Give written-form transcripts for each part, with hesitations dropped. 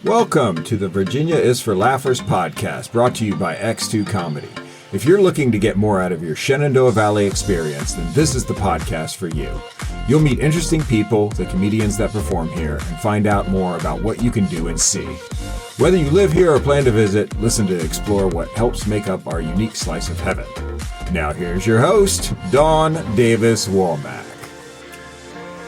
Welcome to the Virginia is for Laughers podcast, brought to you by X2 Comedy. If you're looking to get more out of your Shenandoah Valley experience, then this is the podcast for you. You'll meet interesting people, the comedians that perform here, and find out more about what you can do and see. Whether you live here or plan to visit, listen to explore what helps make up our unique slice of heaven. Now here's your host, Dawn Davis Womack.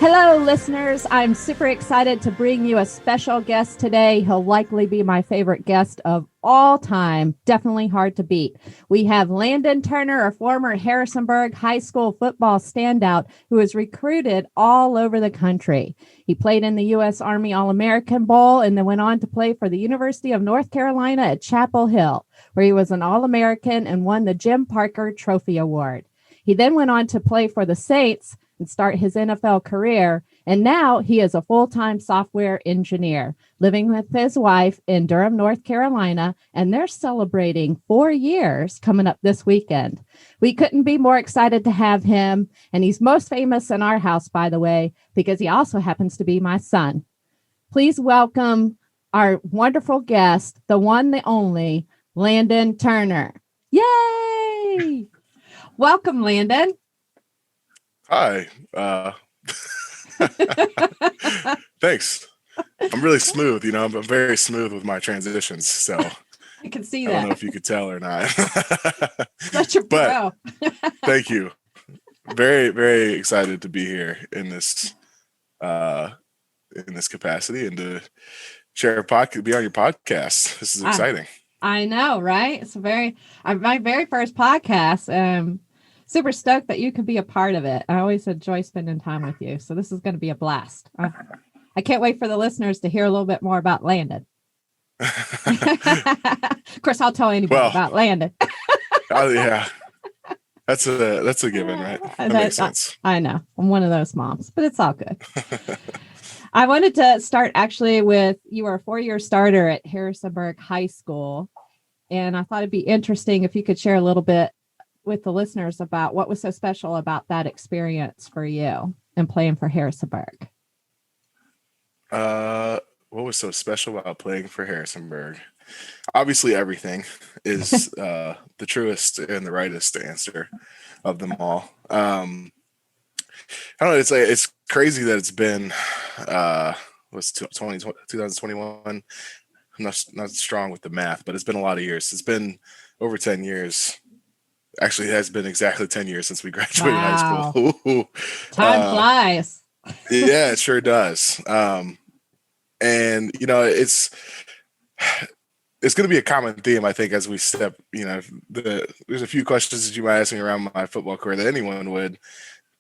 Hello, listeners. I'm super excited to bring you a special guest today. He'll likely be my favorite guest of all time. Definitely hard to beat. We have Landon Turner, a former Harrisonburg high school football standout who was recruited all over the country. He played in the U.S. Army All-American Bowl and then went on to play for the University of North Carolina at Chapel Hill, where he was an All-American and won the Jim Parker Trophy Award. He then went on to play for the Saints and start his NFL career. And now he is a full-time software engineer living with his wife in Durham, North Carolina, and they're celebrating 4 years coming up this weekend. We couldn't be more excited to have him. And he's most famous in our house, by the way, because he also happens to be my son. Please welcome our wonderful guest, the one, the only, Landon Turner. Yay! Welcome, Landon. Hi. Thanks. I'm really smooth. I'm very smooth with my transitions. So I can see I that. don't know if you could tell or not. Such a pro. Thank you. Very, very excited to be here in this capacity and to share be on your podcast. This is exciting. I know, right? It's my very first podcast. Super stoked that you could be a part of it. I always enjoy spending time with you. So this is going to be a blast. I can't wait for the listeners to hear a little bit more about Landon. Of course, I'll tell anybody about Landon. Oh yeah. That's a given, right? That makes sense. I know. I'm one of those moms, but it's all good. I wanted to start actually with, you were a 4-year starter at Harrisonburg High School. And I thought it'd be interesting if you could share a little bit with the listeners about what was so special about that experience for you and playing for Harrisonburg. What was so special about playing for Harrisonburg? Obviously, everything is the truest and the rightest answer of them all. I don't know. It's crazy that it's been 2021. I'm not strong with the math, but it's been a lot of years. It's been over 10 years. Actually, it has been exactly 10 years since we graduated high school. Time flies. Yeah, it sure does. And it's going to be a common theme, I think, as we step. There's a few questions that you might ask me around my football career that anyone would.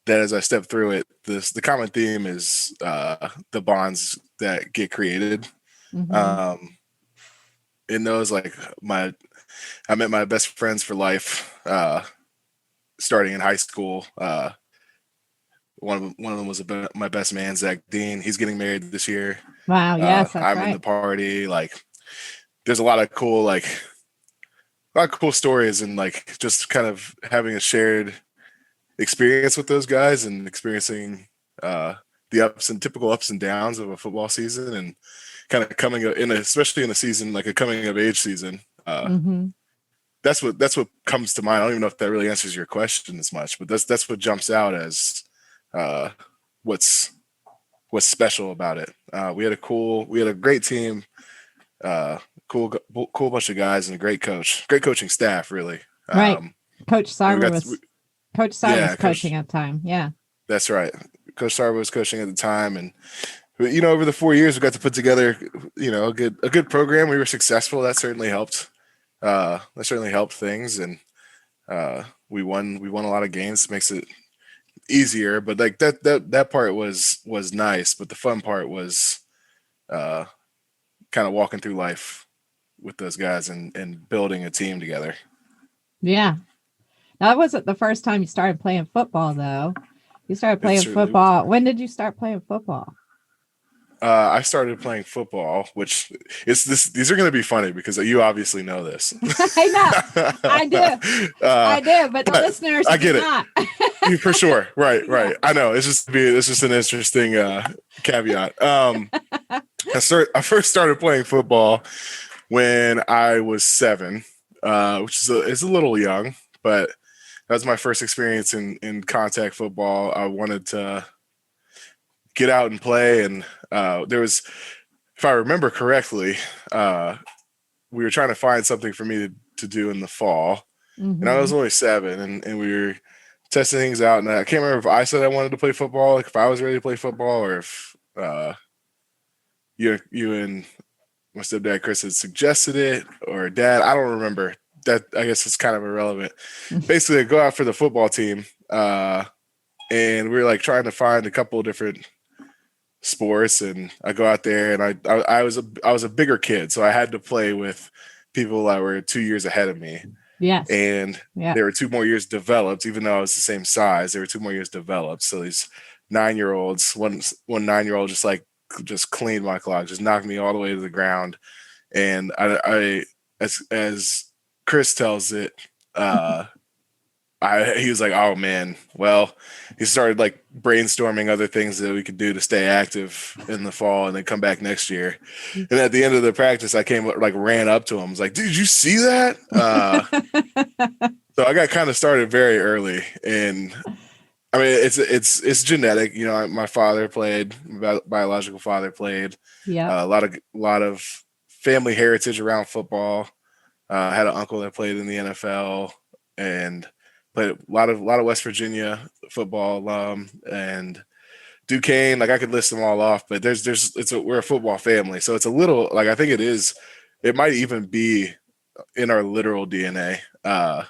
That as I step through it, the common theme is the bonds that get created. Mm-hmm. In those, I met my best friends for life starting in high school. One of them was my best man, Zach Dean. He's getting married this year. Wow, yes, that's I'm right. in the party. There's a lot of cool stories and just kind of having a shared experience with those guys and experiencing the typical ups and downs of a football season and kind of especially in a season like a coming of age season. Mm-hmm. That's what comes to mind. I don't even know if that really answers your question as much, but that's what jumps out as what's special about it. We had a great team, cool bunch of guys, and a great coaching staff, really. Right. Coach Sarver was coaching at the time. Yeah, that's right. Coach Sarver was coaching at the time, and over the 4 years, we got to put together a good program. We were successful. That certainly helped. Things, and we won a lot of games. Makes it easier, but that part was nice. But the fun part was kind of walking through life with those guys and building a team together. Yeah. Now, that wasn't the first time you started playing football, though. You started playing football. When did you start playing football? I started playing football, which these are going to be funny because you obviously know this. I know. I do. But the listeners I get do it. not. For sure. Right. I know. It's just an interesting caveat. I first started playing football when I was 7, which is a little young, but that was my first experience in contact football. I wanted to get out and play, and there was, if I remember correctly, we were trying to find something for me to do in the fall, and I was only 7, and we were testing things out, and I can't remember if I said I wanted to play football, like if I was ready to play football, or if you and my stepdad Chris had suggested it, or Dad. I don't remember. That, I guess, is kind of irrelevant. Basically, I go out for the football team, and we were like trying to find a couple of different sports, and I go out there, and I was a bigger kid, so I had to play with people that were 2 years ahead of me. Yes. And they were 2 more years developed, even though I was the same size. They were 2 more years developed. So these 9-year-olds, one 9-year-old just cleaned my clock, just knocked me all the way to the ground. And I as Chris tells it, he was like, oh man, well, he started like brainstorming other things that we could do to stay active in the fall and then come back next year. And at the end of the practice, I ran up to him. I was like, did you see that? So I got kind of started very early, and I mean, it's genetic. You know, my father played, my biological father played. Yeah. A lot of family heritage around football. I had an uncle that played in the NFL and played a lot of West Virginia football alum and Duquesne. Like I could list them all off, but we're a football family, so it's a little like I think it might even be in our literal DNA. I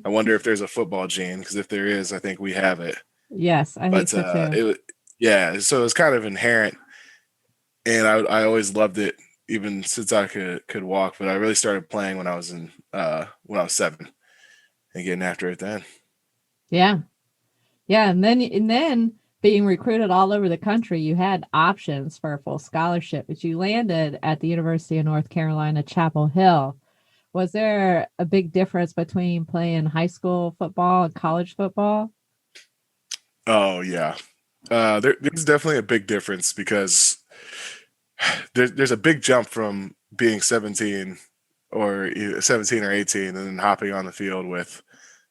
wonder if there's a football gene, because if there is, I think we have it. Yes, I think so too. So it's kind of inherent, and I always loved it, even since I could walk. But I really started playing when I was 7, and getting after it then. Yeah, and then being recruited all over the country, you had options for a full scholarship, but you landed at the University of North Carolina, Chapel Hill. Was there a big difference between playing high school football and college football? Oh yeah, there's definitely a big difference, because there's a big jump from being 17 or 18 and then hopping on the field with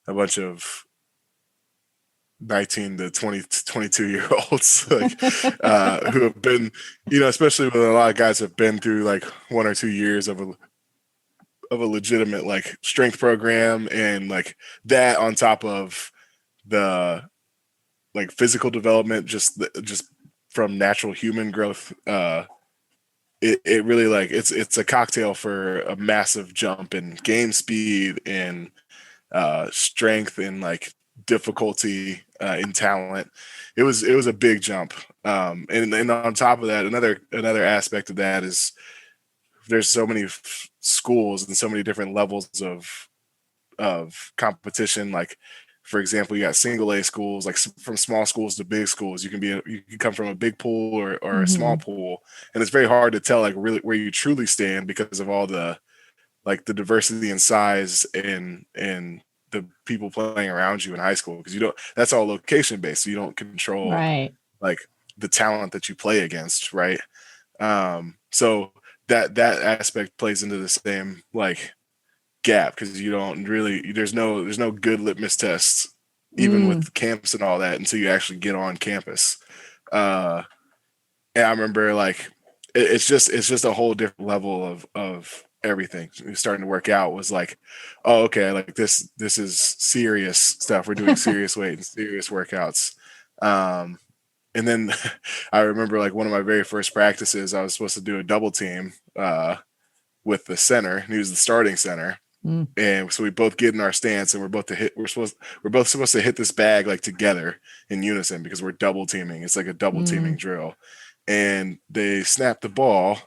a bunch of 19 to 20 to 22-year-olds like, who have been, especially when a lot of guys have been through like 1 or 2 years of a legitimate like strength program, and like that on top of the like physical development, just from natural human growth. It really like it's a cocktail for a massive jump in game speed and strength and like difficulty in talent. It was a big jump. And on top of that, another aspect of that is there's so many schools and so many different levels of competition. Like, for example, you got single A schools, like from small schools to big schools. You can come from a big pool or a small pool, and it's very hard to tell like really where you truly stand because of all the like the diversity in size and the people playing around you in high school, because that's all location based, so you don't control like the talent that you play against, right? So that aspect plays into the same like gap, because you don't really there's no good litmus tests even with camps and all that until you actually get on campus. And I remember like it's just a whole different level of everything starting to work out. Was like, oh, okay, like this is serious stuff. We're doing serious weight and serious workouts. And then I remember like one of my very first practices, I was supposed to do a double team with the center. He was the starting center. And so we both get in our stance, and we're both supposed to hit this bag like together in unison, because we're double teaming. It's like a double teaming drill. And they snapped the ball,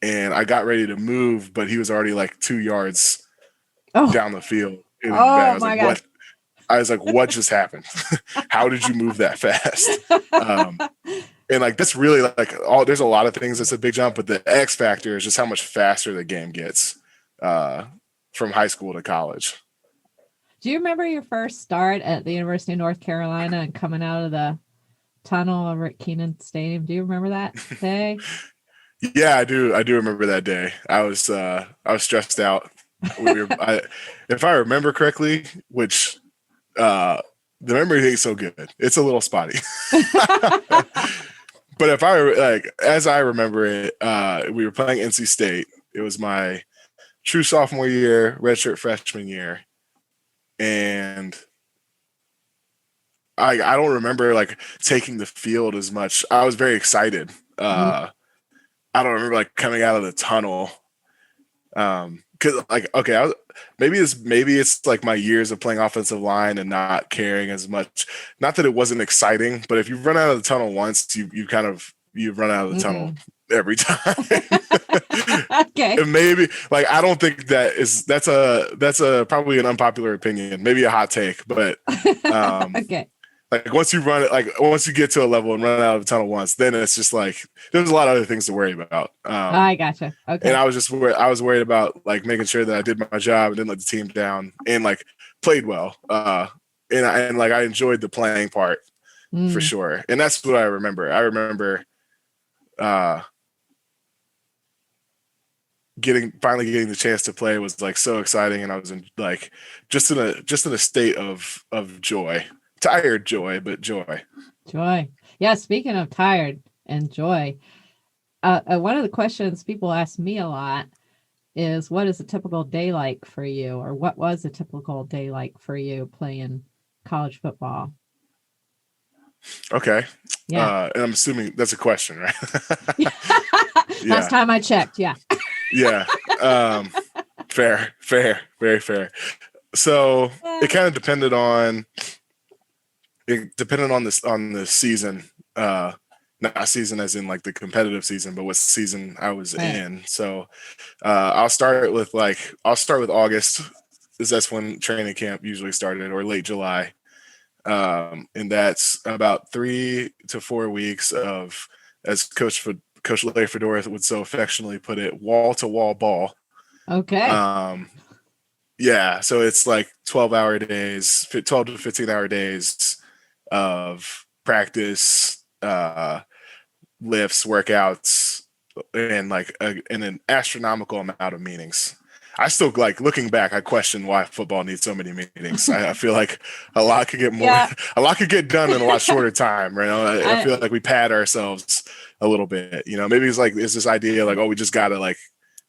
and I got ready to move, but he was already like 2 yards down the field. I was like, what just happened? How did you move that fast? And like, that's really like there's a lot of things that's a big jump, but the X factor is just how much faster the game gets from high school to college. Do you remember your first start at the University of North Carolina and coming out of the tunnel over at Keenan Stadium? Do you remember that day? Yeah, I do. I do remember that day. I was stressed out. If I remember correctly, which the memory ain't so good. It's a little spotty. But if I as I remember it, we were playing NC State. It was my true sophomore year, redshirt freshman year, and I don't remember like taking the field as much. I was very excited. I don't remember like coming out of the tunnel. Cause like, okay, maybe it's like my years of playing offensive line and not caring as much. Not that it wasn't exciting, but if you run out of the tunnel once, you run out of the tunnel every time. Okay. And maybe like, I don't think that's a probably an unpopular opinion, maybe a hot take, but, Okay. like once you get to a level and run out of the tunnel once, then it's just like there's a lot of other things to worry about. I gotcha. Okay. And I was worried about like making sure that I did my job and didn't let the team down and like played well. And like I enjoyed the playing part for sure. And that's what I remember. I remember finally getting the chance to play was like so exciting, and I was in like just in a state of joy. Tired joy, but joy. Joy. Yeah. Speaking of tired and joy, one of the questions people ask me a lot is, what is a typical day like for you? Or what was a typical day like for you playing college football? Okay. Yeah. And I'm assuming that's a question, right? Last time I checked. Yeah. Yeah. Fair, very fair. So it kind of depended on the season, not season as in like the competitive season, but what season I was in. So I'll start with August, because that's when training camp usually started, or late July. And that's about 3 to 4 weeks of, as Coach Larry Fedora would so affectionately put it, wall to wall ball. Okay. Yeah. So it's like 12 to 15 hour days of practice, lifts, workouts, and like an astronomical amount of meetings. I still, like, looking back, I question why football needs so many meetings. I feel like a lot could get done in a lot shorter time. Right? I feel like we pad ourselves a little bit. Maybe it's this idea like, oh, we just gotta like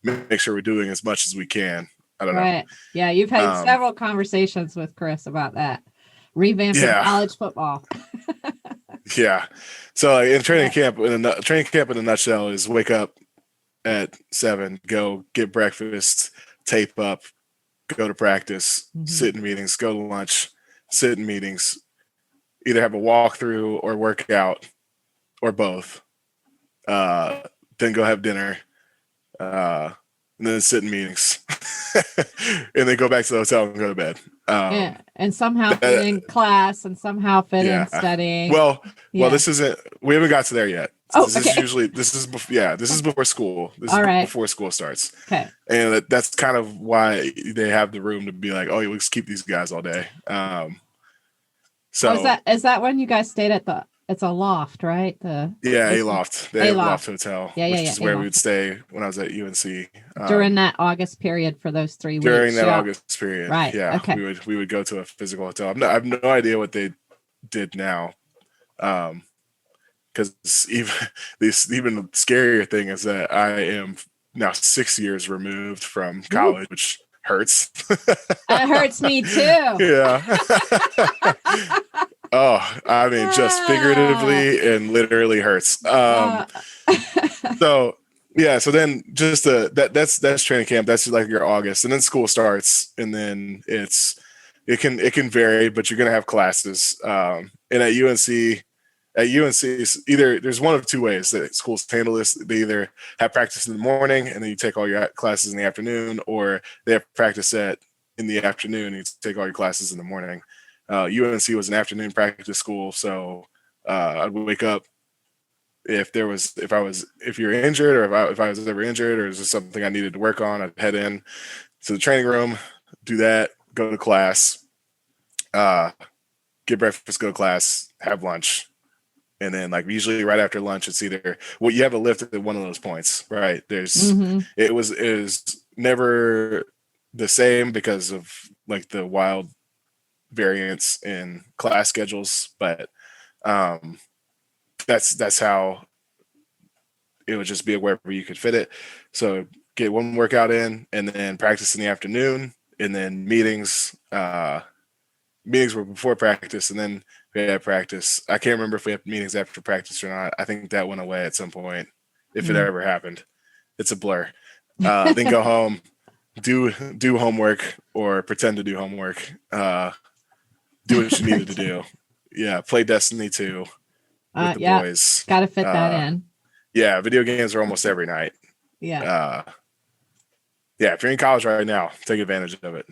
make sure we're doing as much as we can. I don't know. Right. Yeah. You've had several conversations with Chris about that. Revamping college football. Yeah. So in training camp in a nutshell is wake up at 7, go get breakfast, tape up, go to practice, sit in meetings, go to lunch, sit in meetings, either have a walkthrough or workout or both. Then go have dinner, and then sit in meetings, and then go back to the hotel and go to bed. Yeah, and somehow fit in class, and somehow fit in studying. Well, this isn't. We haven't got to there yet. Oh, this is usually this is before school. This is before school starts. Okay, and that's kind of why they have the room to be like, oh, let's keep these guys all day. So is that when you guys stayed at the? It's a loft, right? A loft. The A-Loft Hotel, which is where we would stay when I was at UNC. During that August period for those 3 weeks. During that August period, right? Yeah, okay. We would go to a physical hotel. I have no idea what they did now, because even the scarier thing is that I am now 6 years removed from college, which hurts. It hurts me too. Yeah. Oh, I mean, just figuratively and literally hurts. So then just that's training camp. That's like your August, and then school starts, and then it can vary, but you're gonna have classes. And at UNC, it's either there's one of two ways that schools handle this. They either have practice in the morning, and then you take all your classes in the afternoon, or they have practice in the afternoon, and you take all your classes in the morning. UNC was an afternoon practice school, so I'd wake up if you're injured, or if I was ever injured, or is there something I needed to work on, I'd head in to the training room, do that, go to class, get breakfast, go to class, have lunch, And then like usually right after lunch, it's either you have a lift at one of those points, right? It was never the same because of like the wild variance in class schedules, but that's how it would just be wherever you could fit it. So get one workout in and then practice in the afternoon, and then meetings were before practice, and then we had practice. I can't remember if we had meetings after practice or not. I think that went away at some point, if it ever happened. It's a blur. Then go home, do homework or pretend to do homework, do what you needed to do. Yeah, play Destiny 2 with the boys. Got to fit that in. Yeah, video games are almost every night. Yeah. If you're in college right now, take advantage of it.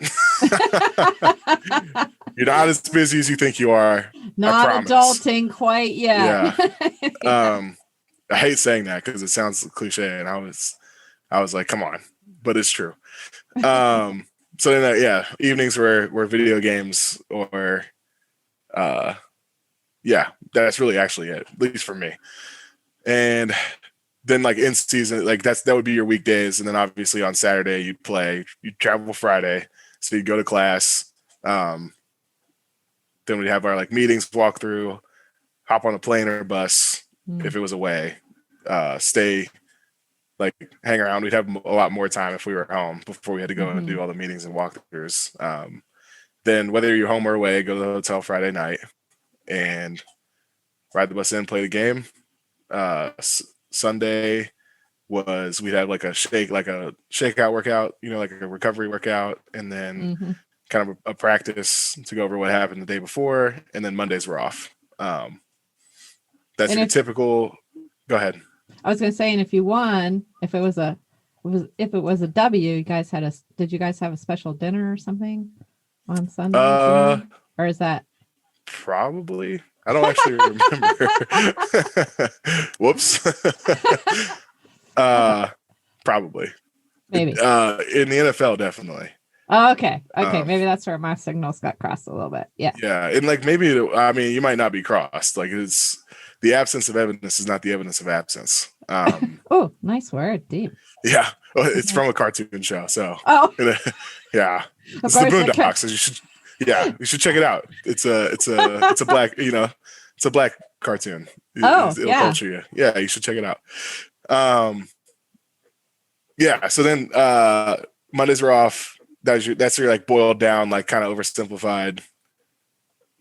You're not as busy as you think you are. Not adulting quite yet. Yeah. I hate saying that because it sounds cliche, and I was like, come on, but it's true. So then, evenings were video games, or that's really actually it, at least for me. And then like in season, like that would be your weekdays. And then obviously on Saturday you travel Friday. So you go to class. Then we'd have our like meetings, walk through, hop on a plane or a bus if it was away, stay, like hang around. We'd have a lot more time if we were home before we had to go and do all the meetings and walkthroughs. Then whether you're home or away, go to the hotel Friday night and ride the bus in, play the game. Sunday we'd have like a shakeout workout, like a recovery workout, and then kind of a practice to go over what happened the day before, and then Mondays were off. That's your typical. Go ahead. I was going to say, and if you won, if it was a W, you guys did you guys have a special dinner or something on Sunday? Or is that probably? I don't actually remember. Whoops. Probably. Maybe. In the NFL, definitely. Oh, okay. Maybe that's where my signals got crossed a little bit. Yeah. Yeah. And like maybe, you might not be crossed. Like it's the absence of evidence is not the evidence of absence. Oh, nice word. Deep. Yeah. It's from a cartoon show. So, yeah. It's the Boondocks. You should check it out. It's a black, it's a black cartoon. It'll culture you. Yeah, you should check it out. So then Mondays were off. That's your like boiled down, like kind of oversimplified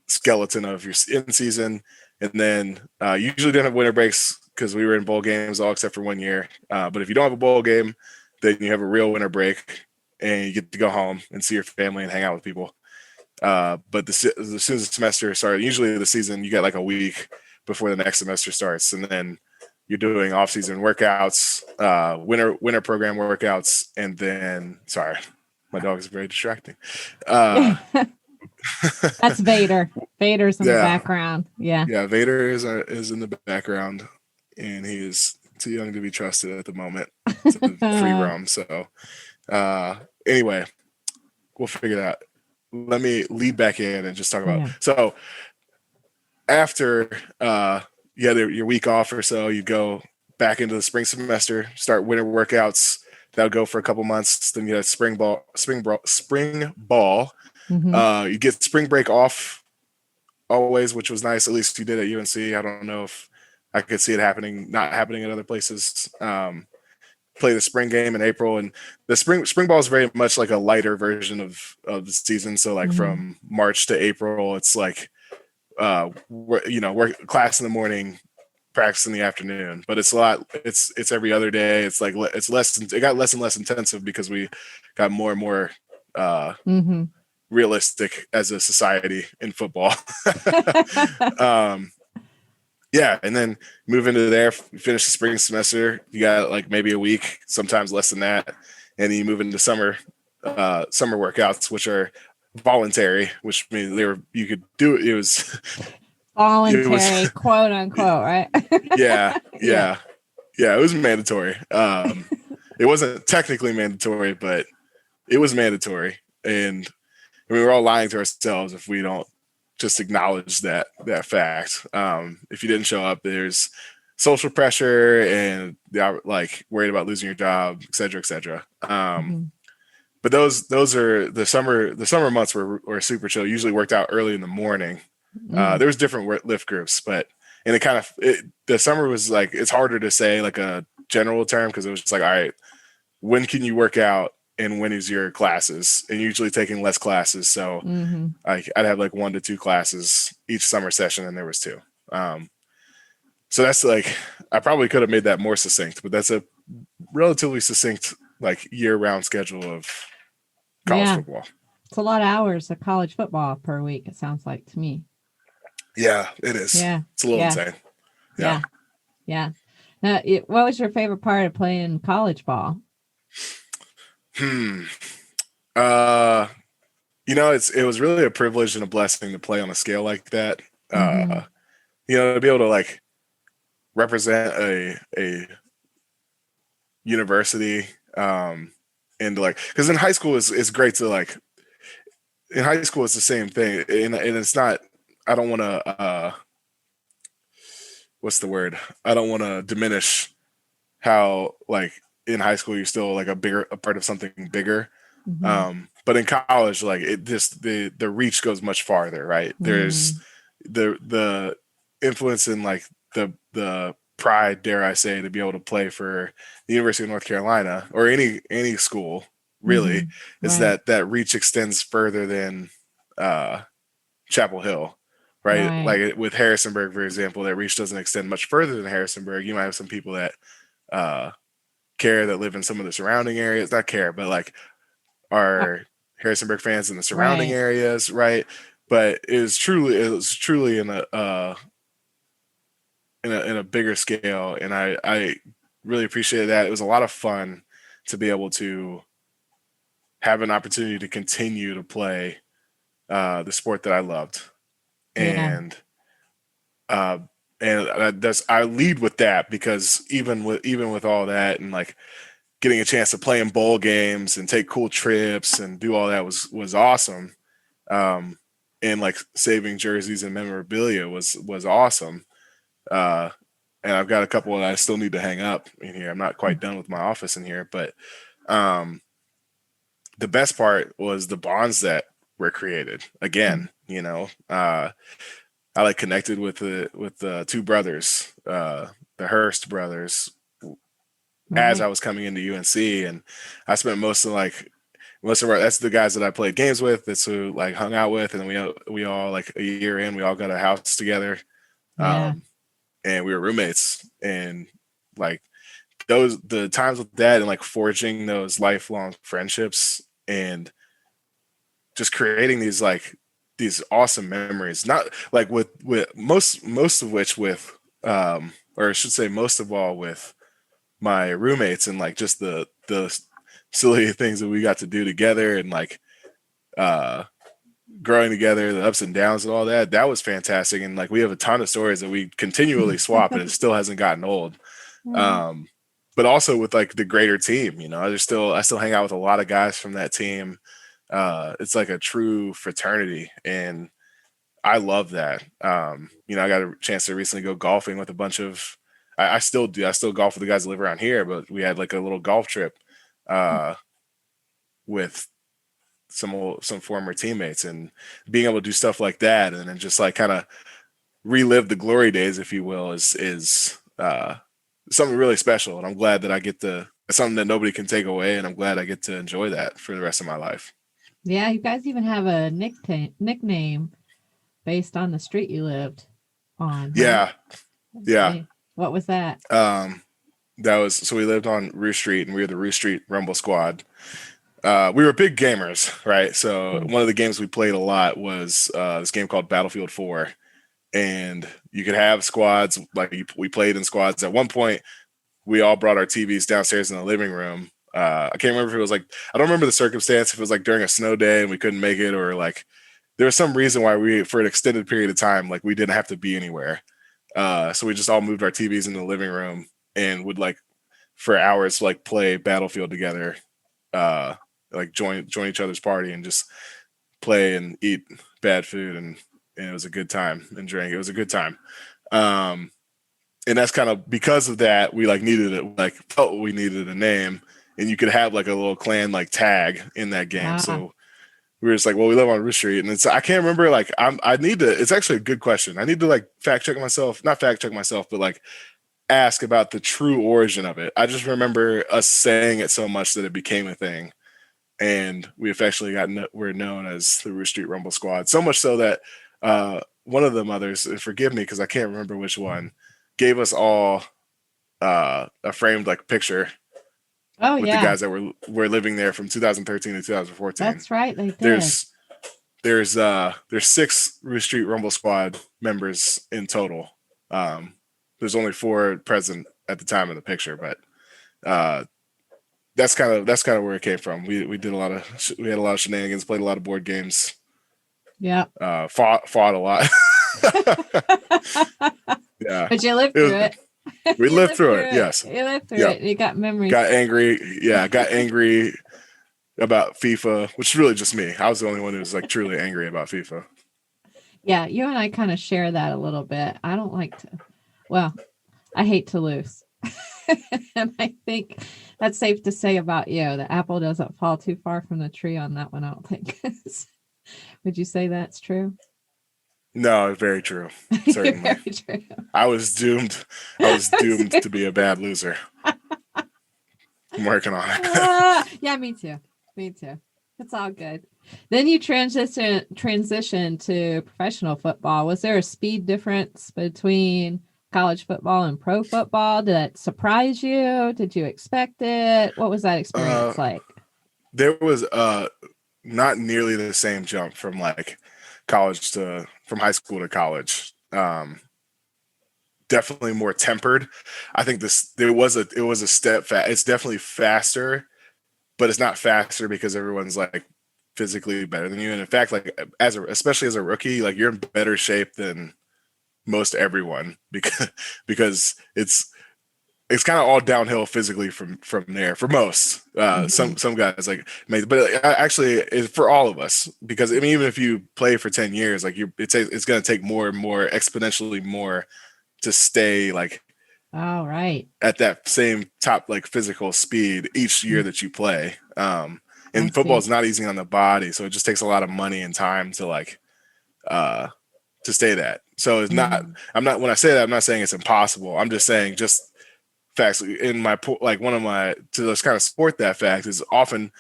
skeleton of your in season. And then usually don't have winter breaks because we were in bowl games all except for 1 year. But if you don't have a bowl game, then you have a real winter break and you get to go home and see your family and hang out with people. But as soon as the semester started, usually the season, you get like a week before the next semester starts, and then you're doing off-season workouts, winter program workouts, and then sorry, my dog is very distracting. That's Vader. Vader's in the background. Yeah. Yeah, Vader is in the background, and he is too young to be trusted at the moment to free roam. So anyway, we'll figure that out. Let me lead back in and just talk about so after you had your week off or so, you go back into the spring semester, start winter workouts. That'll go for a couple months. Then you have spring ball. You get spring break off always, which was nice. At least you did at UNC. I don't know if I could see it not happening at other places. Play the spring game in April, and the spring ball is very much like a lighter version of the season. So like from March to April, it's like work class in the morning, practice in the afternoon, but it's it's every other day. It's like it got less and less intensive because we got more and more realistic as a society in football. And then move into there, finish the spring semester. You got like maybe a week, sometimes less than that. And then you move into summer workouts, which are voluntary, which means you could do it. It was voluntary, quote unquote, right? Yeah. It was mandatory. It wasn't technically mandatory, but it was mandatory. And we were all lying to ourselves if we don't just acknowledge that fact. If you didn't show up, there's social pressure and like worried about losing your job, et cetera, et cetera. But those are the summer months were super chill. Usually worked out early in the morning. There was different lift groups, but and the summer was like, it's harder to say like a general term because it was just like, all right, when can you work out and when is your classes? And usually taking less classes. So I'd have like 1 to 2 classes each summer session, and there was 2. So that's like, I probably could have made that more succinct, but that's a relatively succinct like year-round schedule of college football. It's a lot of hours of college football per week, it sounds like to me. Yeah, it is. Yeah. It's a little insane. Yeah. Now, what was your favorite part of playing college ball? It was really a privilege and a blessing to play on a scale like that. To be able to like represent a university, and like, because in high school it's great to like, in high school it's the same thing, and it's not, I don't want to what's the word? I don't want to diminish how like in high school you're still like a part of something bigger. But in college, like it just the reach goes much farther, right? There's the influence in like the pride, dare I say, to be able to play for the University of North Carolina or any school really, is that reach extends further than Chapel Hill. Right. Like with Harrisonburg, for example, that reach doesn't extend much further than Harrisonburg. You might have some people that care, that live in some of the surrounding areas, not care, but like are Harrisonburg fans in the surrounding areas. Right. But it was truly in a bigger scale. And I really appreciated that. It was a lot of fun to be able to have an opportunity to continue to play the sport that I loved. And I lead with that because even with all that and like getting a chance to play in bowl games and take cool trips and do all that was awesome. And like saving jerseys and memorabilia was awesome. And I've got a couple that I still need to hang up in here. I'm not quite done with my office in here, but the best part was the bonds that were created. Again, I like connected with the 2 brothers, the Hurst brothers, as I was coming into UNC, and I spent most of that's the guys that I played games with. That's who like hung out with, and we all like a year in, we all got a house together, and we were roommates, and like the times with that and like forging those lifelong friendships and just creating these awesome memories, not like with most of which with or I should say most of all with my roommates, and like just the silly things that we got to do together, and like growing together, the ups and downs and all that was fantastic. And like we have a ton of stories that we continually swap and it still hasn't gotten old. But also with like the greater team, I still hang out with a lot of guys from that team. It's like a true fraternity, and I love that. I got a chance to recently go golfing with a bunch of, I still golf with the guys that live around here, but we had like a little golf trip with some former teammates, and being able to do stuff like that and then just like kind of relive the glory days, if you will, is something really special. And I'm glad that it's something that nobody can take away, and I'm glad I get to enjoy that for the rest of my life. Yeah, you guys even have a nickname based on the street you lived on. Right? Yeah. What was that? So we lived on Rue Street, and we were the Rue Street Rumble Squad. We were big gamers, right? So one of the games we played a lot was this game called Battlefield 4, and you could have squads. Like we played in squads. At one point, we all brought our TVs downstairs in the living room. I can't remember if it was like, I don't remember the circumstance, if it was like during a snow day and we couldn't make it, or like there was some reason why we, for an extended period of time, like we didn't have to be anywhere. So we just all moved our TVs in the living room and would like for hours, like play Battlefield together, like join each other's party and just play and eat bad food and it was a good time and drank. It was a good time. And that's kind of because of that, we like needed it, like felt we needed a name, and you could have like a little clan like tag in that game. So we were just like, well, we live on Roost Street, and it's I can't remember. Like I need to. It's actually a good question. I need to like not fact check myself, but like ask about the true origin of it. I just remember us saying it so much that it became a thing, and we affectionately we're known as the Roost Street Rumble Squad. So much so that one of the mothers, forgive me because I can't remember which one, gave us all a framed like picture. Oh, with the guys that were living there from 2013 to 2014. That's right. They did. There's 6 Roost Street Rumble Squad members in total. There's only 4 present at the time of the picture, but that's kind of where it came from. We had a lot of shenanigans, played a lot of board games. Yeah. Fought a lot. Yeah. But you lived through it. We lived through it. Yes. You lived through it. You got memories. Got angry. Yeah. Got angry about FIFA, which is really just me. I was the only one who was like truly angry about FIFA. Yeah. You and I kind of share that a little bit. I don't like to, well, I hate to lose. And I think that's safe to say about you. The apple doesn't fall too far from the tree on that one, I don't think. Would you say that's true? No, very true. Certainly. Very true. I was doomed to be a bad loser. I'm working on it. Yeah, me too. It's all good. Then you transition to professional football. Was there a speed difference between college football and pro football? Did that surprise you? Did you expect it? What was that experience like? There was not nearly the same jump from like from high school to college. Definitely more tempered. I think it was a step it's definitely faster, but it's not faster because everyone's like physically better than you. And in fact, like especially as a rookie, like you're in better shape than most everyone because it's kind of all downhill physically from there for most. Some guys like, but actually for all of us, because I mean, even if you play for 10 years, like it's going to take more and more, exponentially more to stay like, all right, at that same top like physical speed each year that you play. And football is not easy on the body, so it just takes a lot of money and time to like to stay that. So it's not. When I say that, I'm not saying it's impossible. I'm just saying just facts. In my like one of my to just kind of support that fact is often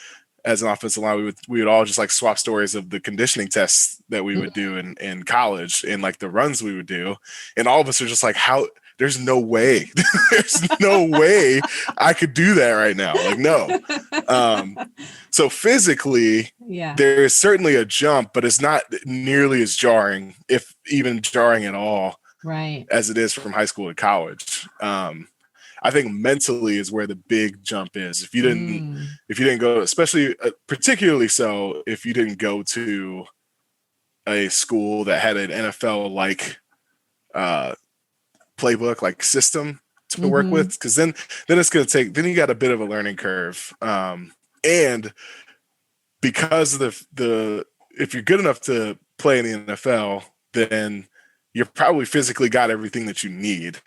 as an offensive line we would all just like swap stories of the conditioning tests that we would do in college and like the runs we would do, and all of us are just like how. There's no way. There's no way I could do that right now. Like, no. So physically, there is certainly a jump, but it's not nearly as jarring, if even jarring at all, right, as it is from high school to college. I think mentally is where the big jump is. If you didn't go, especially particularly so if you didn't go to a school that had an NFL like playbook like system to work with, because then it's going to take, then you got a bit of a learning curve, and because of the if you're good enough to play in the NFL, then you're probably physically got everything that you need.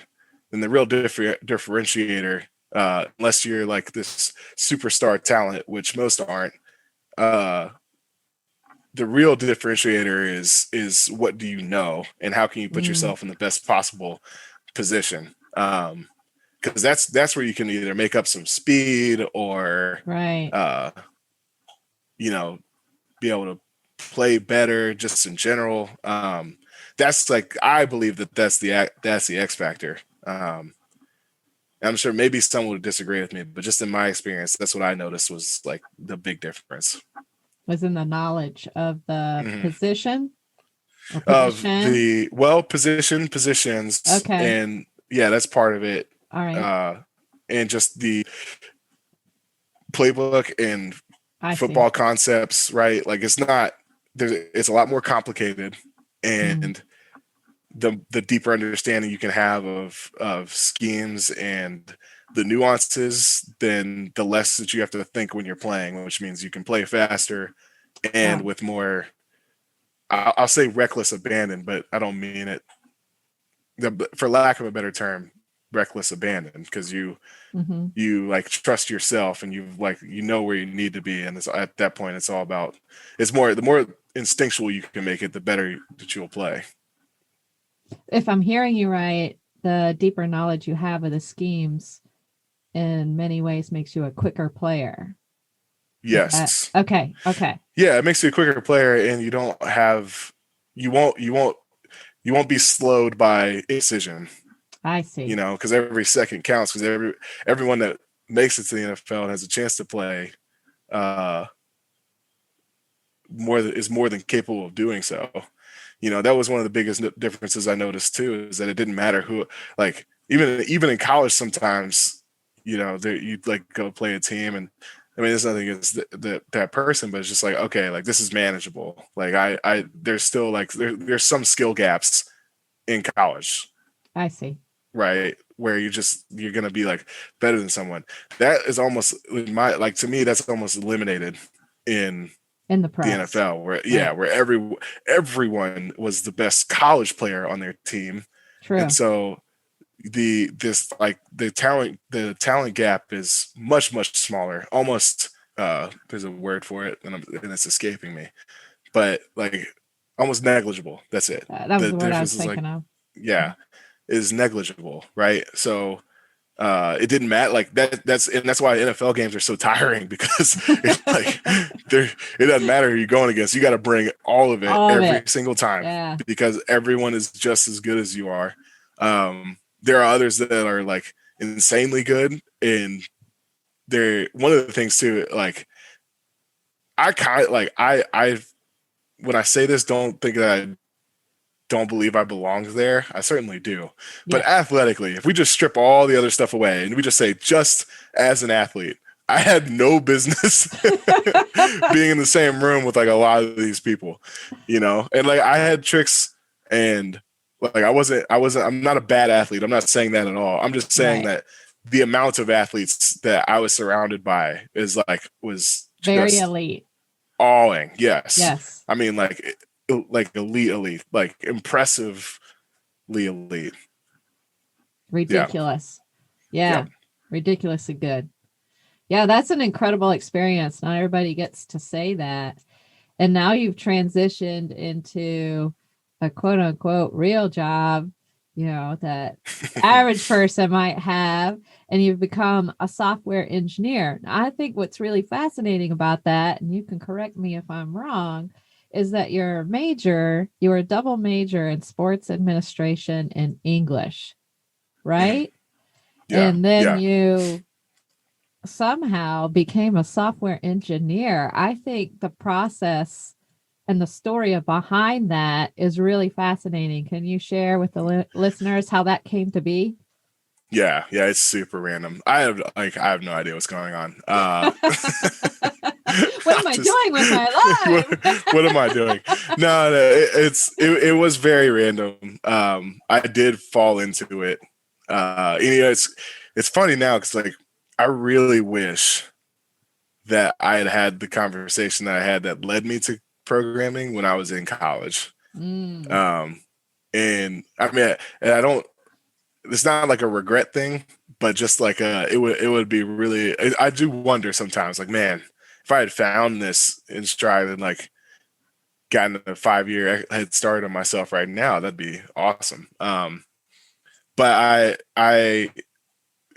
And the real differentiator, unless you're like this superstar talent, which most aren't, the real differentiator is what do you know and how can you put yourself in the best possible position, because that's where you can either make up some speed or be able to play better just in general. That's like, I believe that's the X factor. I'm sure maybe someone would disagree with me, but just in my experience, that's what I noticed was like the big difference was in the knowledge of the positions. Okay. And yeah, that's part of it. All right. And just the playbook and football concepts, right? Like it's a lot more complicated, and the deeper understanding you can have of schemes and the nuances, then the less that you have to think when you're playing, which means you can play faster and with more I'll say reckless abandon, but I don't mean it for lack of a better term, reckless abandon, because you like trust yourself and you like where you need to be, and it's, at that point it's all about, it's more, the more instinctual you can make it, the better that you'll play. If I'm hearing you right, the deeper knowledge you have of the schemes in many ways makes you a quicker player. Yes. Okay. Yeah, it makes you a quicker player, and you won't be slowed by decision. I see. Because every second counts, because everyone that makes it to the NFL has a chance to play is more than capable of doing so. That was one of the biggest differences I noticed too, is that it didn't matter who, like even in college sometimes, you'd like go play a team, and I mean, there's nothing against that person, but it's just like, okay, like this is manageable. Like I there's still like there's some skill gaps in college. I see. Right, where you're gonna be like better than someone. That is almost to me that's almost eliminated in the NFL, where everyone was the best college player on their team. True. And so the talent gap is much smaller. Almost there's a word for it, and it's escaping me, but like almost negligible. That's it. That was the word I was thinking of. Yeah. Is negligible, right? So it didn't matter, like that's why NFL games are so tiring, because it doesn't matter who you're going against. You got to bring all of it every single time, because everyone is just as good as you are. There are others that are like insanely good, and they're one of the things too, like I when I say this, don't think that I don't believe I belong there. I certainly do. But athletically, if we just strip all the other stuff away and we just say, just as an athlete, I had no business being in the same room with like a lot of these people, and like I had tricks, and like I'm not a bad athlete. I'm not saying that at all. I'm just saying that the amount of athletes that I was surrounded by was very elite. Awing. Yes. Yes. I mean, like elite, like impressively elite. Ridiculous. Yeah. Ridiculously good. Yeah, that's an incredible experience. Not everybody gets to say that. And now you've transitioned into a quote unquote real job, that average person might have, and you've become a software engineer. Now, I think what's really fascinating about that, and you can correct me if I'm wrong, is that you were a double major in sports administration and English, right? Yeah. And then you somehow became a software engineer. I think the process and the story behind that is really fascinating. Can you share with the listeners how that came to be? Yeah, it's super random. I have no idea what's going on. What am I doing with my life? What am I doing? No, it was very random. I did fall into it. It's funny now, because like I really wish that I had the conversation that I had that led me to programming when I was in college. And I mean, and I don't. It's not like a regret thing, but just like it would be really. I do wonder sometimes, like, man, if I had found this in stride and like gotten a 5-year head start on myself right now, that'd be awesome. But I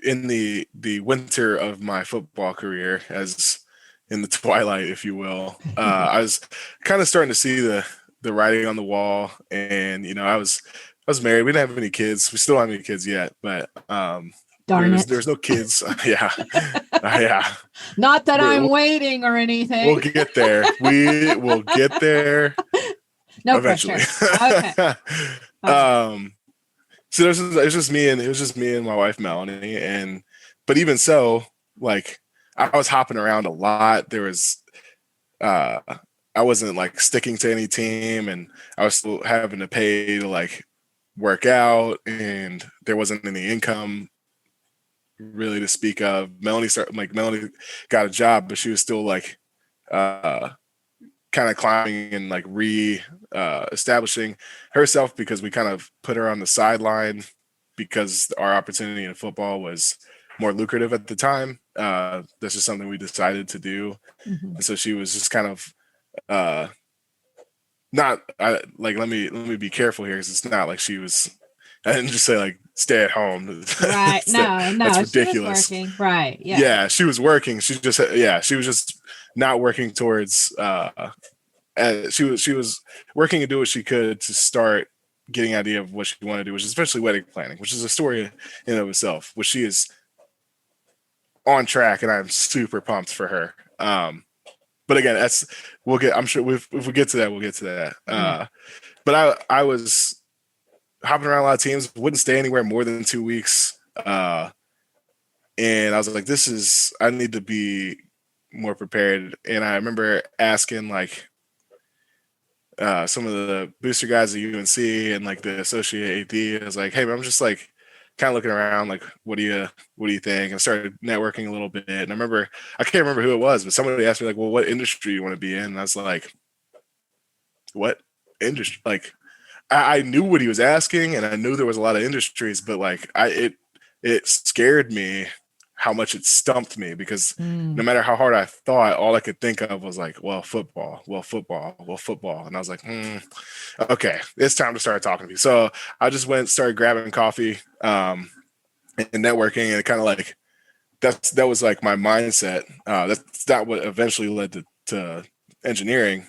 in the winter of my football career, as in the twilight, if you will, I was kind of starting to see the writing on the wall, and I was married. We didn't have any kids. We still don't have any kids yet, but there's no kids. Yeah. Not that I'm waiting or anything. We'll get there. We will get there. No eventually. Pressure. Okay. So it was just me and my wife Melanie, but even so, like I was hopping around a lot. There was I wasn't like sticking to any team, and I was still having to pay to like work out, and there wasn't any income really to speak of. Melanie got a job, but she was still like kind of climbing and like establishing herself, because we kind of put her on the sideline because our opportunity in football was more lucrative at the time. This is something we decided to do. Mm-hmm. And so she was just kind of let me be careful here, because it's not like she was, I didn't just say like stay at home. Right. No, that's ridiculous. She was working. Right. Yeah. Yeah, she was working. She was just not working towards she was working to do what she could to start getting an idea of what she wanted to do, which is especially wedding planning, which is a story in and of itself, which she is on track, and I'm super pumped for her. But again, I'm sure if we get to that, we'll get to that. But I was hopping around a lot of teams, wouldn't stay anywhere more than 2 weeks. And I was like, I need to be more prepared. And I remember asking like some of the booster guys at UNC and like the associate AD, I was like, hey, I'm just like kind of looking around, like, what do you think? And I started networking a little bit. And I can't remember who it was, but somebody asked me like, well, what industry do you want to be in? And I was like, what industry? Like, I knew what he was asking, and I knew there was a lot of industries, but like it scared me how much it stumped me, because no matter how hard I thought, all I could think of was like, well, football. And I was like, okay, it's time to start talking to people. So I just started grabbing coffee and networking, and kind of like that was like my mindset. That's not what eventually led to engineering.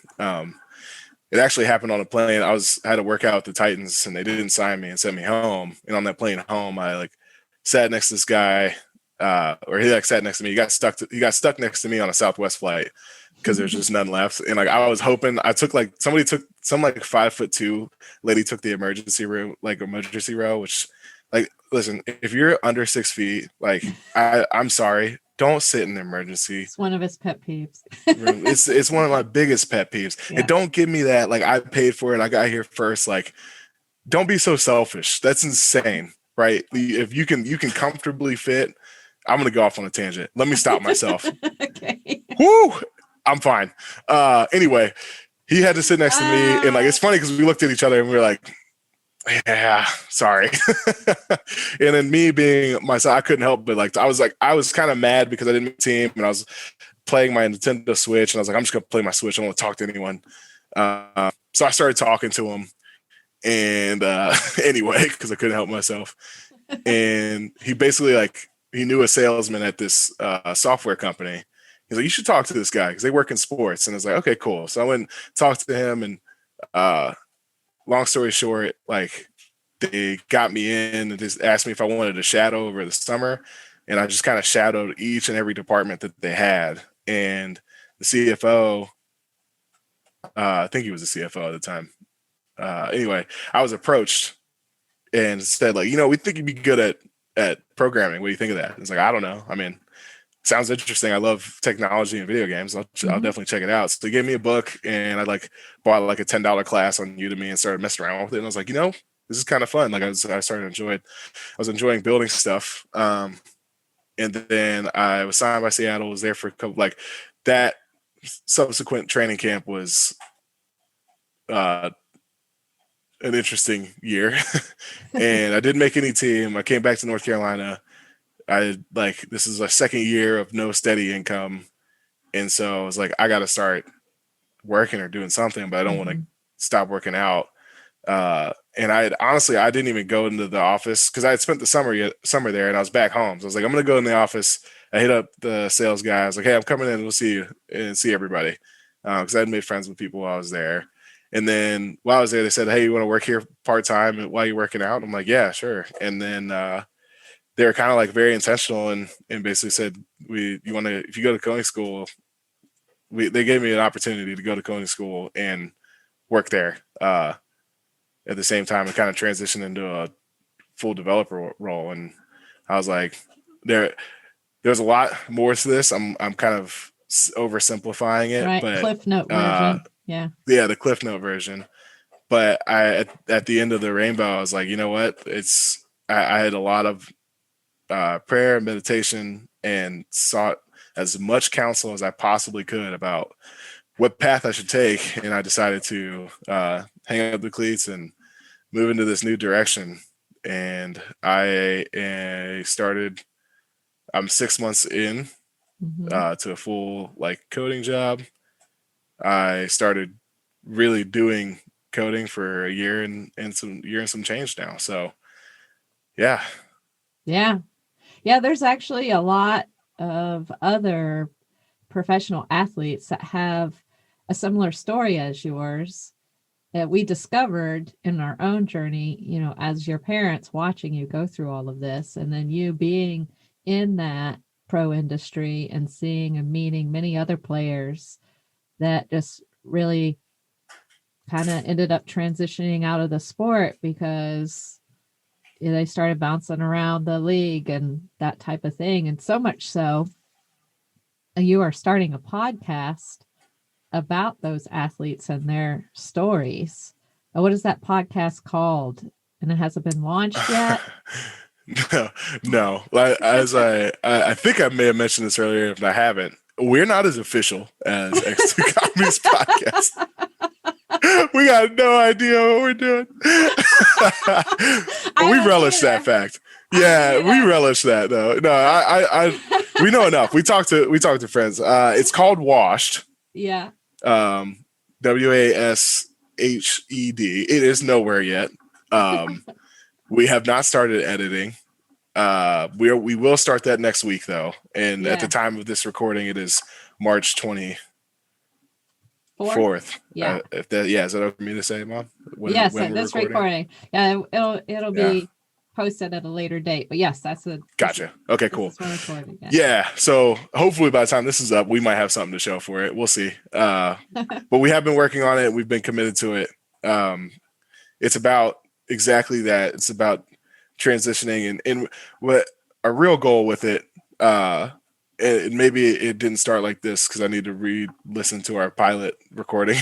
It actually happened on a plane. I had to work out with the Titans, and they didn't sign me and sent me home. And on that plane home, I like sat next to this guy, or he like sat next to me. He got stuck next to me on a Southwest flight because there's just none left. And like I was hoping, somebody took some like 5'2" lady took the emergency row, which like, listen, if you're under 6 feet, like I'm sorry, don't sit in the emergency. It's one of his pet peeves. It's one of my biggest pet peeves. Yeah. And don't give me that, like, I paid for it, I got here first. Like, don't be so selfish. That's insane, right? If you can comfortably fit, I'm gonna go off on a tangent. Let me stop myself. Okay. Woo! I'm fine. Anyway, he had to sit next to me, and like it's funny because we looked at each other and we were like, yeah, sorry. And then me being myself, I couldn't help but like I was kind of mad because I didn't make a team, and I was playing my Nintendo Switch, and I was like, I'm just gonna play my Switch. I don't want to talk to anyone. So I started talking to him, and anyway, because I couldn't help myself. And he basically he knew a salesman at this software company. He's like, you should talk to this guy because they work in sports. And I was like, okay, cool. So I went and talked to him, and long story short, like they got me in and just asked me if I wanted to shadow over the summer. And I just kind of shadowed each and every department that they had. And the CFO, I think he was the CFO at the time. Anyway, I was approached and said, like, we think you'd be good at programming. What do you think of that? It's like, I don't know. I mean, sounds interesting. I love technology and video games. I'll definitely check it out. So they gave me a book, and I bought a $10 class on Udemy and started messing around with it. And I was like, this is kind of fun. Like I was enjoying building stuff. And then I was signed by Seattle, was there for a couple, that subsequent training camp was an interesting year. And I didn't make any team. I came back to North Carolina. This is my second year of no steady income. And so I was like, I got to start working or doing something, but I don't want to stop working out. And I didn't even go into the office because I had spent the summer there, and I was back home. So I was like, I'm going to go in the office. I hit up the sales guy. I was like, hey, I'm coming in. We'll see you and see everybody. Cause I had made friends with people while I was there. And then while I was there, they said, hey, you want to work here part-time while you're working out? I'm like, yeah, sure. And then, they were kind of very intentional and basically said, if you go to coding school, they gave me an opportunity to go to coding school and work there at the same time, and kind of transition into a full developer role. And I was like, there's a lot more to this. I'm kind of oversimplifying it, right. But Cliff Note version. Yeah, the Cliff Note version. But at the end of the rainbow, I was like, you know what? I had a lot of prayer, meditation, and sought as much counsel as I possibly could about what path I should take, and I decided to hang up the cleats and move into this new direction. And I'm 6 months in to a full like coding job. I started really doing coding for a year and some change now. So yeah. There's actually a lot of other professional athletes that have a similar story as yours that we discovered in our own journey, you know, as your parents watching you go through all of this, and then you being in that pro industry and seeing and meeting many other players that just really kind of ended up transitioning out of the sport because they started bouncing around the league and that type of thing. And so much so, you are starting a podcast about those athletes and their stories. What is that podcast called? And it hasn't been launched yet? No. As I think I may have mentioned this earlier, if I haven't, we're not as official as X2 Comedy's podcast. We got no idea what we're doing. We relish that fact. Yeah, we relish that though. No, I we know enough. We talk to friends. It's called Washed. Yeah. WASHED. It is nowhere yet. We have not started editing. We will start that next week though. And at the time of this recording, it is March 24th. Yeah. Is that okay for me to say, Mom? Yes, this recording. Yeah, it'll be posted at a later date. But yes, that's a gotcha. Okay, cool. Recording, yeah. So hopefully by the time this is up, we might have something to show for it. We'll see. But we have been working on it. We've been committed to it. It's about exactly that. It's about transitioning and what our real goal with it. And maybe it didn't start like this because I need to re-listen to our pilot recording.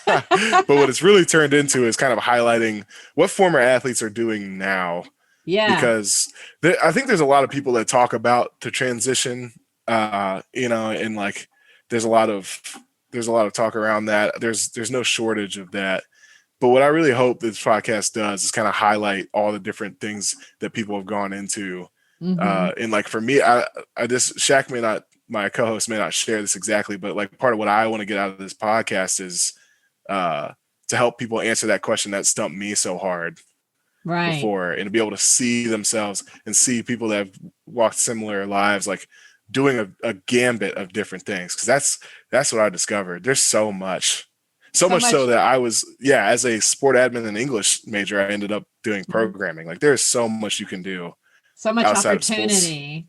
But what it's really turned into is kind of highlighting what former athletes are doing now. Yeah. Because I think there's a lot of people that talk about the transition, and like there's a lot of talk around that. There's no shortage of that. But what I really hope this podcast does is kind of highlight all the different things that people have gone into. And like for me, I just Shaq my co-host may not share this exactly, but like part of what I want to get out of this podcast is to help people answer that question that stumped me so hard before, and to be able to see themselves and see people that have walked similar lives, like doing a gambit of different things. Because that's what I discovered. There's so much so that I was, as a sport admin and English major, I ended up doing programming. Like there's so much you can do. So much opportunity.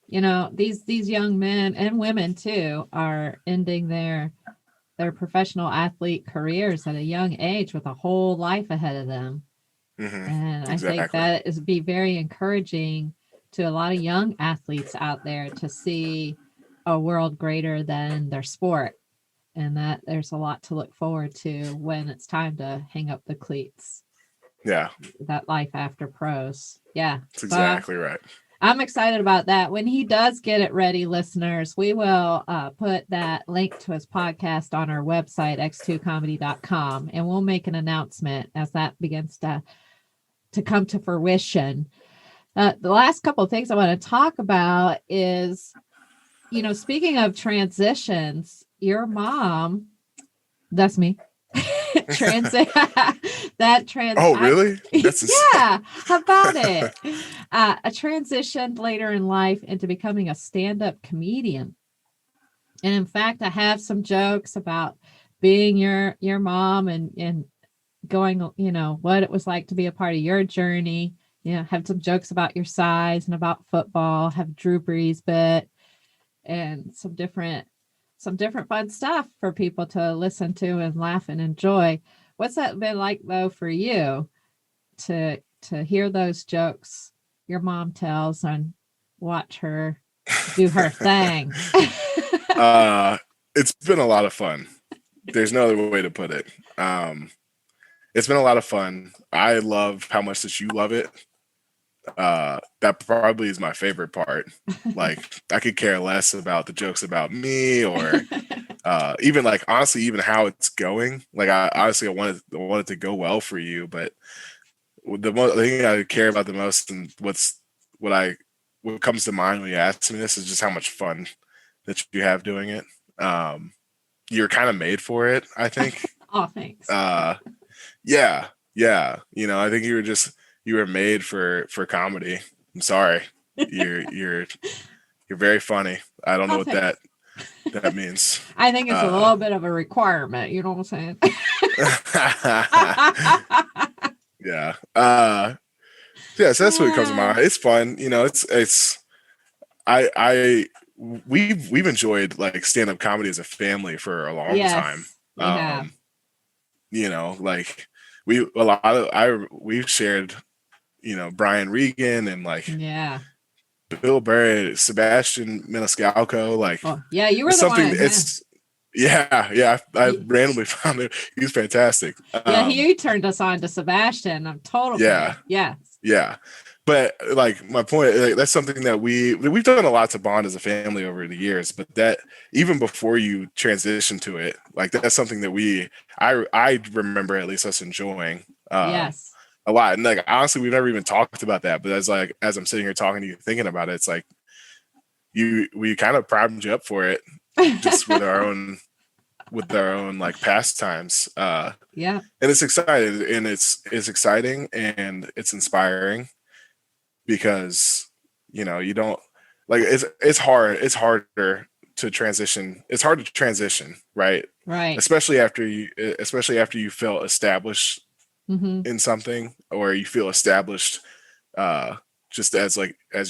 You know, these young men and women too are ending their professional athlete careers at a young age with a whole life ahead of them. And I think that is be very encouraging to a lot of young athletes out there to see a world greater than their sport, and that there's a lot to look forward to when it's time to hang up the cleats. Yeah. That life after pros. Yeah. That's exactly right. I'm excited about that. When he does get it ready, listeners, we will put that link to his podcast on our website, x2comedy.com, and we'll make an announcement as that begins to come to fruition. The last couple of things I want to talk about is, you know, speaking of transitions, your mom, that's me. Oh, really? Yeah. How about it? A transition later in life into becoming a stand-up comedian. And in fact, I have some jokes about being your mom and going, you know, what it was like to be a part of your journey. You know, have some jokes about your size and about football, have Drew Brees bit, and some different fun stuff for people to listen to and laugh and enjoy. What's that been like though for you to hear those jokes your mom tells and watch her do her thing? It's been a lot of fun. There's no other way to put it. It's been a lot of fun. I love how much that you love it. that probably is my favorite part. Like, I could care less about the jokes about me, or even like, honestly, even how it's going. Like, I want it to go well for you, but the thing I care about the most, and what comes to mind when you ask me this, is just how much fun that you have doing it. You're kind of made for it, I think. Oh, thanks. Yeah. I think you were made for comedy. I'm sorry. You're very funny. I don't know what that means. I think it's a little bit of a requirement. You know what I'm saying? Yeah. So that's what comes to mind. It's fun. We've enjoyed like stand-up comedy as a family for a long time. Like we've shared, Brian Regan and like Bill Burr, Sebastian Maniscalco, like you were something. I He- randomly found him. He's fantastic. He turned us on to Sebastian. I'm totally Yeah. But like my point, like, that's something that we've done a lot to bond as a family over the years. But that even before you transition to it, like that's something that I remember at least us enjoying a lot. And like honestly, we've never even talked about that. But as I'm sitting here talking to you, thinking about it, it's like we kind of primed you up for it, just with our own like pastimes. And it's exciting, and it's exciting, and it's inspiring. Because you don't like it's harder to transition. It's hard to transition, right? Especially after you feel established in something, or you feel established just as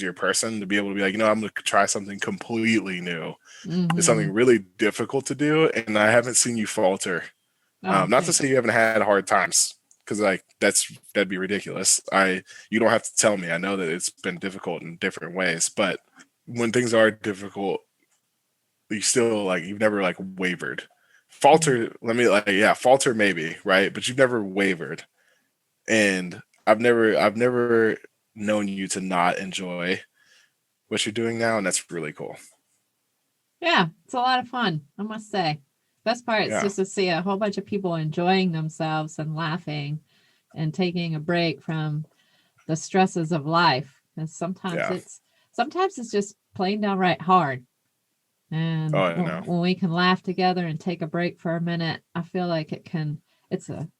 your person, to be able to be like, I'm going to try something completely new. It's something really difficult to do, and I haven't seen you falter. Not to say you haven't had hard times, because like that'd be ridiculous. You don't have to tell me. I know that it's been difficult in different ways, but when things are difficult, you still like, you've never like wavered. Falter, falter maybe, right? But you've never wavered. And I've never known you to not enjoy what you're doing now, and that's really cool. Yeah, it's a lot of fun, I must say. Best part is just to see a whole bunch of people enjoying themselves and laughing and taking a break from the stresses of life. And sometimes it's just plain downright hard. And when we can laugh together and take a break for a minute, I feel like it's an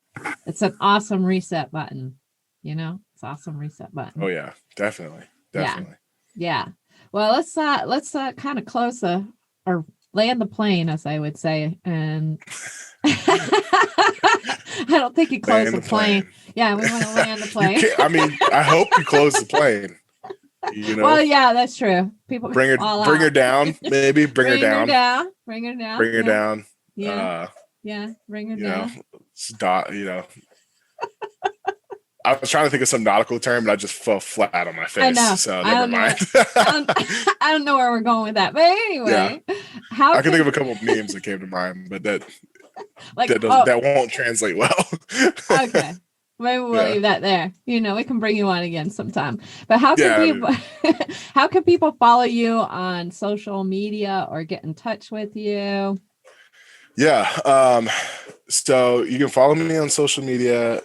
awesome reset button. It's awesome reset button. Oh yeah, definitely. Yeah. Well, let's kind of close or land the plane, as I would say. And I don't think you close the plane. Yeah, we want to land the plane. I hope you close the plane. Well, yeah, that's true. People bring her down, maybe bring her down. Bring her down. Bring her down. Bring her down. I was trying to think of some nautical term, but I just fell flat on my face. I know. So never mind. I don't know where we're going with that, but anyway, I can think of a couple of memes that came to mind, but that won't translate well. Okay, maybe we'll leave that there. We can bring you on again sometime. But how can people follow you on social media or get in touch with you? Yeah. So you can follow me on social media.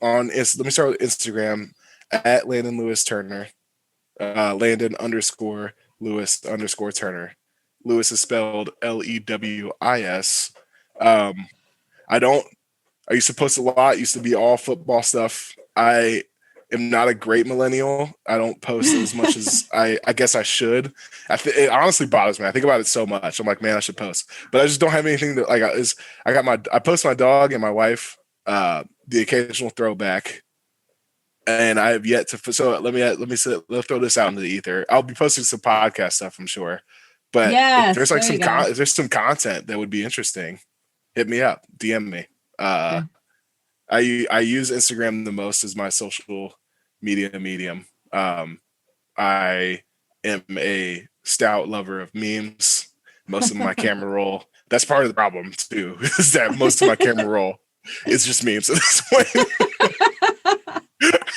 Let me start with Instagram at Landon Lewis Turner, Landon _Lewis _Turner. Lewis is spelled Lewis. I used to post a lot. Used to be all football stuff. I am not a great millennial. I don't post as much as I guess I should. It honestly bothers me. I think about it so much. I'm like, man, I should post, but I just don't have anything that like I post my dog and my wife. The occasional throwback, and I have yet to. So let's throw this out into the ether. I'll be posting some podcast stuff, I'm sure. But if there's like if there's some content that would be interesting, hit me up, DM me. I use Instagram the most as my social media medium. I am a stout lover of memes. Most of my camera roll. That's part of the problem too. Is that most of my camera roll. It's just memes at this point.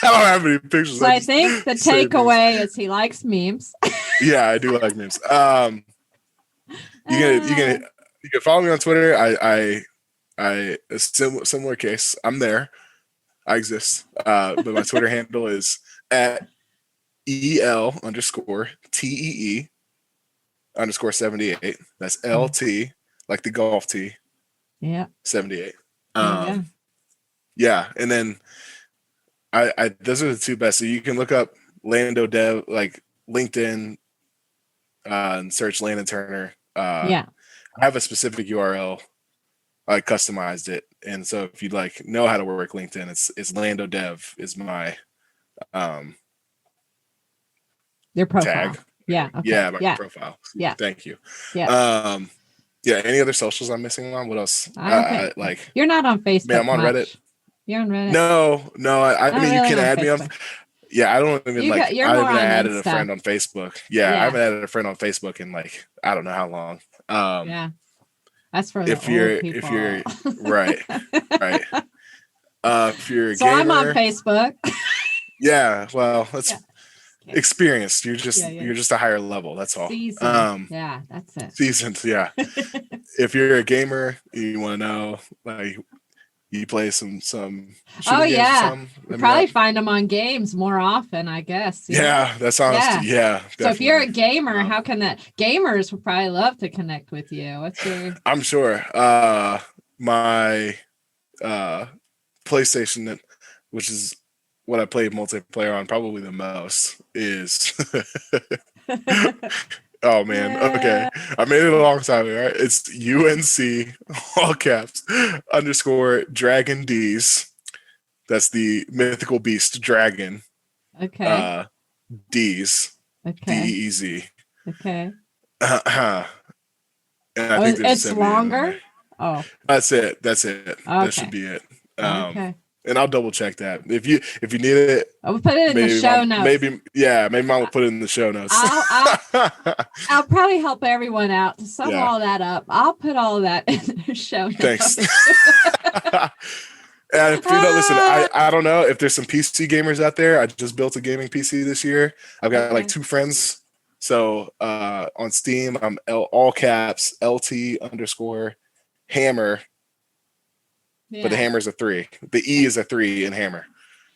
don't have any pictures. So I think the takeaway is he likes memes. Yeah, I do like memes. You can follow me on Twitter. I a similar case. I'm there. I exist. But my Twitter handle is at EL_TEE_78. That's LT, like the golf tee. Yeah. 78. Yeah. And then I those are the two best. So you can look up Lando Dev, like LinkedIn, and search Landon Turner. I have a specific URL. I customized it, and so if you'd like know how to work LinkedIn, it's Lando Dev is my their profile tag. Yeah. Okay. Yeah, my profile. Yeah. Thank you. Yeah. Yeah. Any other socials I'm missing on? What else? Okay. Like you're not on Facebook. Man, I'm on much. Reddit. You're on Reddit. No. I mean, really you can add Facebook. me on. Yeah, I don't even I haven't added a friend on Facebook. Yeah, I haven't added a friend on Facebook in like I don't know how long. Yeah, that's for if you're right. If you're a so gamer, I'm on Facebook. Yeah, well, that's experienced. You're just a higher level. That's all. Seasoned. Yeah, that's it. Seasoned. Yeah. If you're a gamer, you want to know like. You play some. Oh yeah, you probably find them on games more often, I guess. Yeah, that sounds. Yeah. So if you're a gamer, how can that? Gamers would probably love to connect with you. What's your? I'm sure. My PlayStation, which is what I play multiplayer on, probably the most is. Oh man, okay. I made it a long time ago, right? It's UNC, all caps, _Dragon D's. That's the mythical beast dragon. Okay. D's. Okay. DEZ. Okay. And I think it's longer? Oh. That's it. Okay. That should be it. Okay. And I'll double check that. If you need it, I'll put it in the show notes. Maybe mom will put it in the show notes. I'll probably help everyone out to sum all that up. I'll put all of that in the show notes. Thanks. And if you don't listen, I don't know if there's some PC gamers out there. I just built a gaming PC this year. I've got like 2 friends. So on Steam, I'm all caps LT_hammer. Yeah. But the hammer's a 3. The E is a 3 in hammer.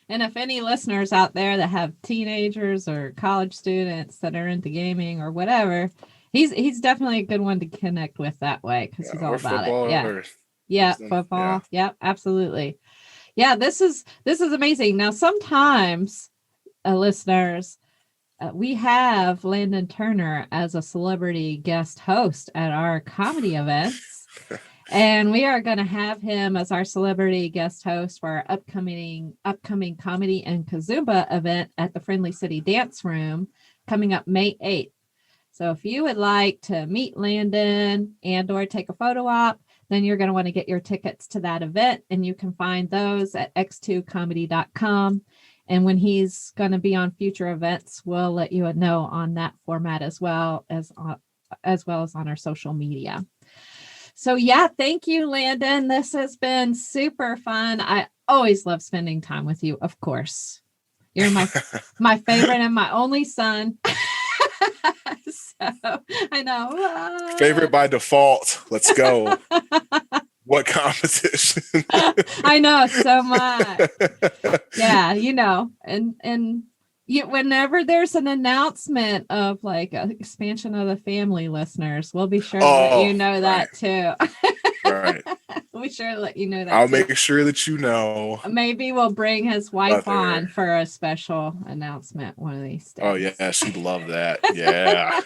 And if any listeners out there that have teenagers or college students that are into gaming or whatever, he's definitely a good one to connect with that way because he's all about it. Yeah, football. Yeah, absolutely. Yeah, this is amazing. Now, sometimes, listeners, we have Landon Turner as a celebrity guest host at our comedy events. And we are going to have him as our celebrity guest host for our upcoming Comedy and Kizomba event at the Friendly City Dance Room coming up May 8th. So if you would like to meet Landon and or take a photo op, then you're going to want to get your tickets to that event. And you can find those at x2comedy.com. And when he's going to be on future events, we'll let you know on that format as well as on our social media. So yeah, thank you, Landon. This has been super fun. I always love spending time with you, of course. You're my favorite and my only son. So I know. Favorite by default. Let's go. What competition? I know so much. Yeah, and whenever there's an announcement of like an expansion of the family, listeners, we'll be sure to let you know that too. Right. We'll be sure to let you know that. I'll make sure that you know. Maybe we'll bring his wife on for a special announcement one of these days. Oh yeah, she'd love that. Yeah.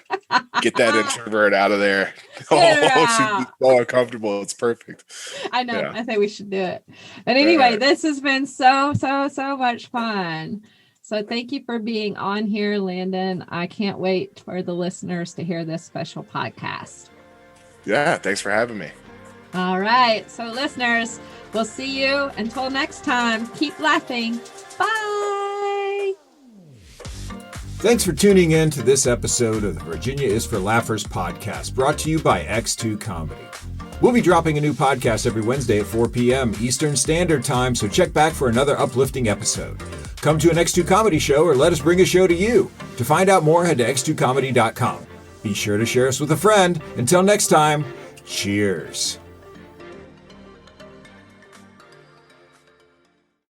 Get that introvert out of there. She'd be so uncomfortable. It's perfect. I know. Yeah. I think we should do it. But anyway, This has been so much fun. So thank you for being on here, Landon. I can't wait for the listeners to hear this special podcast. Yeah, thanks for having me. All right. So listeners, we'll see you until next time. Keep laughing. Bye. Thanks for tuning in to this episode of the Virginia is for Laughers podcast, brought to you by X2 Comedy. We'll be dropping a new podcast every Wednesday at 4 p.m. Eastern Standard Time, so check back for another uplifting episode. Come to an X2 Comedy show or let us bring a show to you. To find out more, head to x2comedy.com. Be sure to share us with a friend. Until next time, cheers.